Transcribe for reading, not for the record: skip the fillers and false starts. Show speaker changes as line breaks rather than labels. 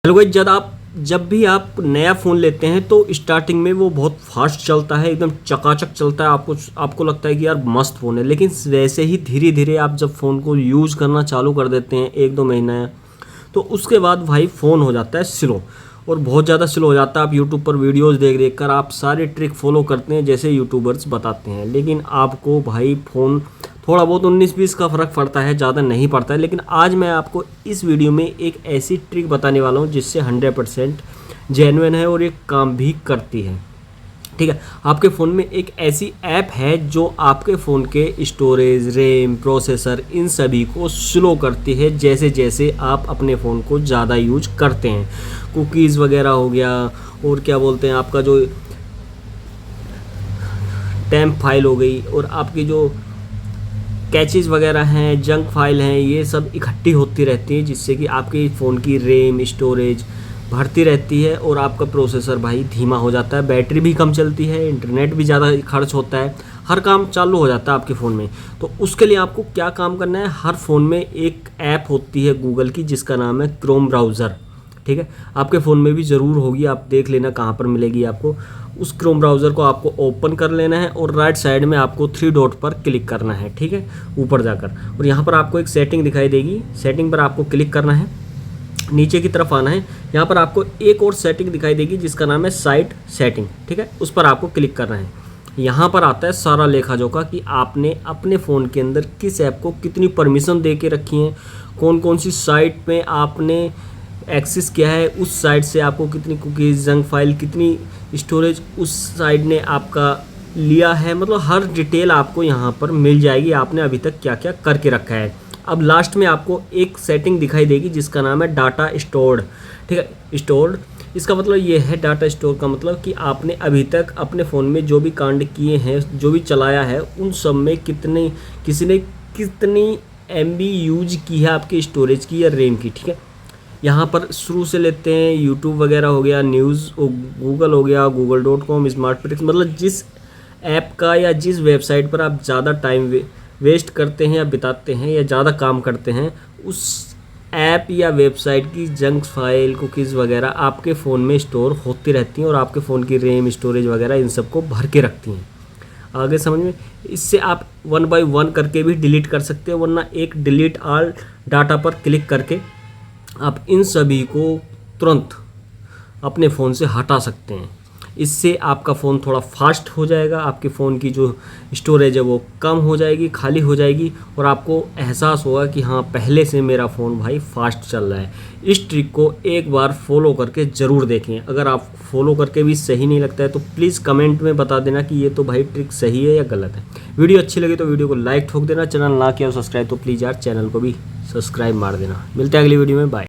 Hello guys, जब भी आप नया फ़ोन लेते हैं तो स्टार्टिंग में वो बहुत फास्ट चलता है, एकदम चकाचक चलता है। आपको लगता है कि यार मस्त फ़ोन है, लेकिन वैसे ही धीरे धीरे आप जब फ़ोन को यूज़ करना चालू कर देते हैं 1-2 महीना, तो उसके बाद भाई फ़ोन हो जाता है स्लो, और बहुत ज़्यादा स्लो हो जाता है। आप यूट्यूब पर वीडियोज़ देख कर आप सारे ट्रिक फॉलो करते हैं जैसे यूट्यूबर्स बताते हैं, लेकिन आपको भाई फ़ोन थोड़ा बहुत 19-20 का फ़र्क पड़ता है, ज़्यादा नहीं पड़ता है। लेकिन आज मैं आपको इस वीडियो में एक ऐसी ट्रिक बताने वाला हूँ जिससे 100% जेन्युइन है और ये काम भी करती है। ठीक है, आपके फ़ोन में एक ऐसी ऐप है जो आपके फ़ोन के स्टोरेज, रैम, प्रोसेसर इन सभी को स्लो करती है जैसे जैसे आप अपने फ़ोन को ज़्यादा यूज करते हैं। कुकीज़ वगैरह हो गया, और क्या बोलते हैं, आपका जो टेम्प फाइल हो गई, और आपकी जो कैचेज़ वगैरह हैं, जंक फाइल हैं, ये सब इकट्ठी होती रहती हैं जिससे कि आपके फ़ोन की रैम, स्टोरेज भरती रहती है और आपका प्रोसेसर भाई धीमा हो जाता है, बैटरी भी कम चलती है, इंटरनेट भी ज़्यादा खर्च होता है, हर काम चालू हो जाता है आपके फ़ोन में। तो उसके लिए आपको क्या काम करना है, हर फ़ोन में एक ऐप होती है गूगल की जिसका नाम है क्रोम ब्राउज़र। ठीक है, आपके फ़ोन में भी ज़रूर होगी, आप देख लेना कहाँ पर मिलेगी आपको। उस क्रोम ब्राउज़र को आपको ओपन कर लेना है और राइट साइड में आपको 3 डॉट पर क्लिक करना है। ठीक है, ऊपर जाकर, और यहाँ पर आपको एक सेटिंग दिखाई देगी, सेटिंग पर आपको क्लिक करना है, नीचे की तरफ आना है। यहाँ पर आपको एक और सेटिंग दिखाई देगी जिसका नाम है साइट सेटिंग। ठीक है, उस पर आपको क्लिक करना है। यहाँ पर आता है सारा लेखा जोखा कि आपने अपने फ़ोन के अंदर किस ऐप को कितनी परमिशन दे के रखी हैं, कौन कौन सी साइट में आपने एक्सेस किया है, उस साइट से आपको कितनी कुकीज़, जंक फाइल, कितनी स्टोरेज उस साइट ने आपका लिया है। मतलब हर डिटेल आपको यहाँ पर मिल जाएगी, आपने अभी तक क्या क्या करके रखा है। अब लास्ट में आपको एक सेटिंग दिखाई देगी जिसका नाम है डाटा स्टोर्ड। ठीक है, स्टोर्ड, इसका मतलब ये है, डाटा स्टोर का मतलब कि आपने अभी तक अपने फ़ोन में जो भी कांड किए हैं, जो भी चलाया है, उन सब में किसी ने कितनी MB यूज की है आपके स्टोरेज की या रैम की। ठीक है, यहाँ पर शुरू से लेते हैं, यूट्यूब वगैरह हो गया, न्यूज़, गूगल हो गया, google.com, स्मार्ट पिक्स, मतलब जिस ऐप का या जिस वेबसाइट पर आप ज़्यादा टाइम वेस्ट करते हैं या बिताते हैं या ज़्यादा काम करते हैं, उस ऐप या वेबसाइट की जंक फाइल, कुकीज़ वगैरह आपके फ़ोन में स्टोर होती रहती हैं और आपके फ़ोन की रैम, स्टोरेज वगैरह इन सब को भर के रखती हैं। आगे समझ में, इससे आप 1 बाय 1 करके भी डिलीट कर सकते हैं, वरना एक डिलीट ऑल डाटा पर क्लिक करके आप इन सभी को तुरंत अपने फ़ोन से हटा सकते हैं। इससे आपका फ़ोन थोड़ा फास्ट हो जाएगा, आपके फ़ोन की जो स्टोरेज है वो कम हो जाएगी, खाली हो जाएगी, और आपको एहसास होगा कि हाँ, पहले से मेरा फ़ोन भाई फास्ट चल रहा है। इस ट्रिक को एक बार फॉलो करके ज़रूर देखें। अगर आप फॉलो करके भी सही नहीं लगता है तो प्लीज़ कमेंट में बता देना कि ये तो भाई ट्रिक सही है या गलत है। वीडियो अच्छी लगी तो वीडियो को लाइक ठोक देना, चैनल ना किया सब्सक्राइब तो प्लीज़ यार चैनल को भी सब्सक्राइब मार देना। मिलते हैं अगली वीडियो में, बाय।